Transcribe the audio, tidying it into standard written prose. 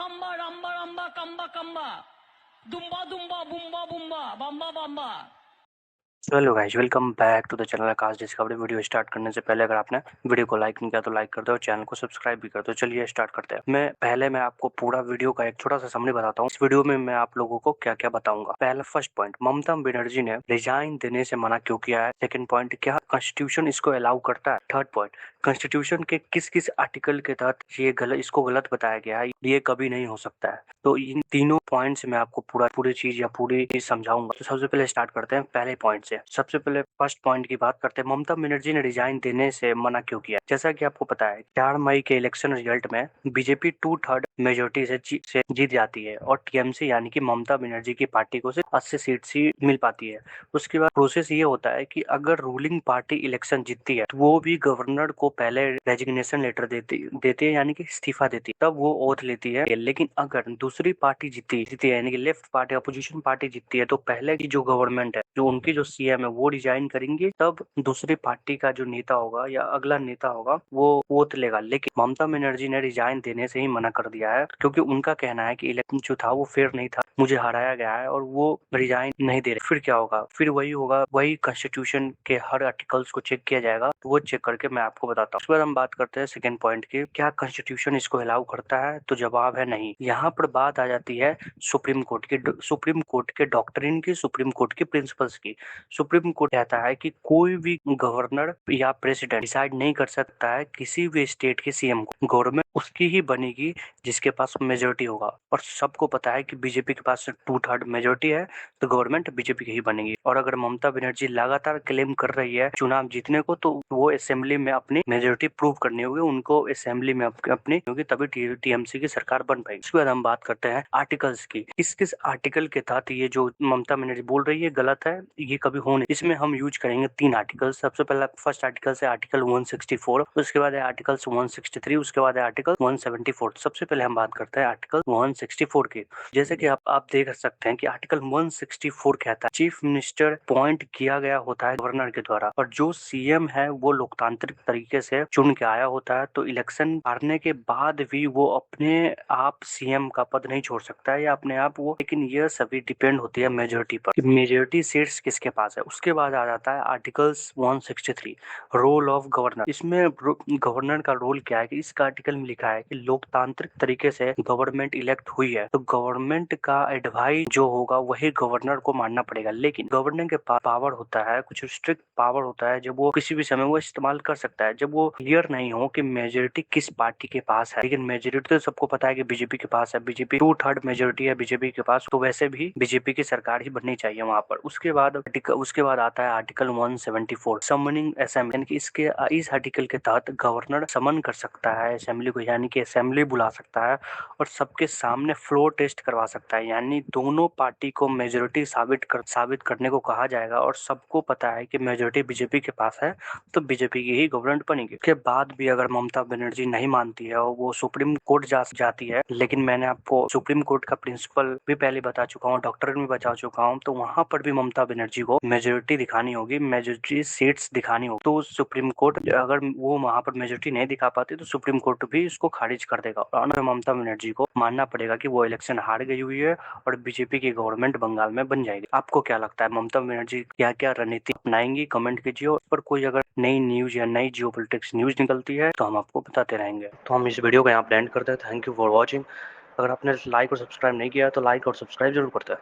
Ramba, ramba, ramba, kamba, kamba. Dumba, dumba, bumba, bumba, bamba, bamba. Hello guys, welcome back to the channel Aakash Discovery. Video start करने से पहले अगर आपने video को like नहीं किया तो लाइक कर दो और चैनल को सब्सक्राइब भी कर दो। चलिए स्टार्ट करते हैं। मैं आपको पूरा वीडियो का एक छोटा सा समरी बताता हूँ। इस वीडियो में मैं आप लोगों को क्या क्या बताऊंगा। पहला फर्स्ट पॉइंट, ममता बनर्जी ने रिजाइन देने से मना क्यों किया है। सेकंड पॉइंट, क्या कॉन्स्टिट्यूशन इसको अलाउ करता है। थर्ड पॉइंट, कॉन्स्टिट्यूशन के किस किस आर्टिकल के तहत इसको गलत बताया गया है, ये कभी नहीं हो सकता है। तो इन तीनों पॉइंट्स में आपको पूरी चीज समझाऊंगा। तो सबसे पहले स्टार्ट करते हैं पहले पॉइंट से। सबसे पहले फर्स्ट पॉइंट की बात करते हैं, ममता बनर्जी ने रिजाइन देने से मना क्यों किया। जैसा कि आपको पता है, 4 मई के इलेक्शन रिजल्ट में बीजेपी 2/3 मेजोरिटी से जीत जाती है और टीएमसी यानी कि ममता बनर्जी की पार्टी को सिर्फ 80 सीट ही मिल पाती है। उसके बाद प्रोसेस ये होता है कि अगर रूलिंग पार्टी इलेक्शन जीतती है तो वो भी गवर्नर को पहले रेजिग्नेशन लेटर देती है यानी कि इस्तीफा देती है, तब वो ओथ लेती है। लेकिन अगर दूसरी पार्टी जीतती है यानी कि लेफ्ट पार्टी अपोजिशन पार्टी जीतती है तो पहले की जो गवर्नमेंट है, जो उनकी जो सीएम है, वो रिजाइन करेंगे, तब दूसरी पार्टी का जो नेता होगा या अगला नेता होगा वो ओथ लेगा। लेकिन ममता बनर्जी ने रिजाइन देने से ही मना कर दिया है क्योंकि उनका कहना है कि इलेक्शन जो था वो फेयर नहीं था, मुझे हराया गया है और वो रिजाइन नहीं दे रहे। फिर क्या होगा, फिर वही होगा, वही कॉन्स्टिट्यूशन के हर आर्टिकल्स को चेक किया जाएगा। तो वो चेक करके मैं आपको बताता हूँ। उसके बाद हम बात करते हैं सेकंड पॉइंट की, क्या कॉन्स्टिट्यूशन इसको अलाउ करता है। तो जवाब है नहीं। यहाँ पर बात आ जाती है सुप्रीम कोर्ट के डॉक्ट्रिन की, सुप्रीम कोर्ट के प्रिंसिपल्स की। सुप्रीम कोर्ट कहता है कि कोई भी गवर्नर या प्रेसिडेंट डिसाइड नहीं कर सकता है किसी भी स्टेट के सीएम को। गवर्नमेंट उसकी ही बनेगी जिसके पास मेजोरिटी होगा, और सबको पता है कि बीजेपी के पास 2/3 मेजोरिटी है, तो गवर्नमेंट बीजेपी की ही बनेगी। और अगर ममता बनर्जी लगातार क्लेम कर रही है चुनाव जीतने को, तो वो असेंबली में अपनी मेजोरिटी प्रूव करनी होगी, उनको असेंबली में अपनी होगी, तभी टीएमसी की सरकार बन पाएगी। उसके बाद हम बात करते हैं आर्टिकल्स की। किस किस आर्टिकल के तहत ये जो ममता बनर्जी बोल रही है गलत है, ये कभी हो नहीं। इसमें हम यूज करेंगे 3 आर्टिकल। सबसे पहला फर्स्ट आर्टिकल है आर्टिकल 164, उसके बाद है आर्टिकल 163, उसके बाद है आर्टिकल 174। सबसे पहले हम बात करते हैं आर्टिकल 164 की। जैसे कि आप देख सकते हैं कि आर्टिकल 164 कहता है चीफ मिनिस्टर अपॉइंट किया गया होता है गवर्नर के द्वारा, और जो सीएम है वो लोकतांत्रिक तरीके से चुन के आया होता है। तो इलेक्शन हारने के बाद भी वो अपने आप सीएम का पद नहीं छोड़ सकता है या अपने आप वो, लेकिन यह सभी डिपेंड होती है मेजोरिटी पर, मेजोरिटी सीट्स किसके पास है। उसके बाद आ जाता है आर्टिकल्स 163, रोल ऑफ गवर्नर। इसमें गवर्नर का रोल क्या है कि इस आर्टिकल में लिखा है कि लोकतांत्रिक तरीके से गवर्नमेंट इलेक्ट हुई है तो गवर्नमेंट का एडवाइस जो होगा वही गवर्नर को मानना पड़ेगा। लेकिन गवर्नर के पास पावर होता है, कुछ स्ट्रिक्ट पावर होता है, जब वो किसी भी समय वो इस्तेमाल कर सकता है जब वो क्लियर नहीं हो कि मेजोरिटी किस पार्टी के पास है। लेकिन मेजोरिटी तो सबको पता है कि बीजेपी के पास है, बीजेपी 2/3 मेजोरिटी है बीजेपी के पास, तो वैसे भी बीजेपी की सरकार ही बननी चाहिए वहां पर। उसके बाद आता है आर्टिकल 174, समनिंग असेंबली। इस आर्टिकल के तहत गवर्नर समन कर सकता है असेंबली को, यानी कि असेंबली बुला सकता है और सबके सामने फ्लोर टेस्ट करवा सकता है, यानी दोनों पार्टी को मेजोरिटी साबित करने को कहा जाएगा। और सबको पता है कि मेजोरिटी बीजेपी के पास है तो बीजेपी की ही गवर्नमेंट बनेगी। उसके बाद भी अगर ममता बनर्जी नहीं मानती है और वो सुप्रीम कोर्ट जाती है, लेकिन मैंने आपको सुप्रीम कोर्ट का प्रिंसिपल भी पहले बता चुका हूँ, डॉक्ट्रिन भी बता चुका हूँ, तो वहां पर भी ममता बनर्जी को मेजोरिटी दिखानी होगी, मेजोरिटी सीट्स दिखानी होगी। तो सुप्रीम कोर्ट अगर वो वहां पर मेजोरिटी नहीं दिखा पाती तो सुप्रीम कोर्ट भी इसको खारिज कर देगा और ममता बनर्जी को मानना पड़ेगा कि वो इलेक्शन हार गई हुई है और बीजेपी की गवर्नमेंट बंगाल में बन जाएगी। आपको क्या लगता है, ममता बनर्जी क्या क्या रणनीति अपनाएंगी? कमेंट कीजिए। उस पर कोई अगर नई न्यूज या नई जियोपॉलिटिक्स न्यूज निकलती है तो हम आपको बताते रहेंगे। तो हम इस वीडियो को यहाँ पे एंड करते हैं। Thank you for watching. अगर आपने लाइक और सब्सक्राइब नहीं किया तो लाइक और सब्सक्राइब जरूर करते हैं।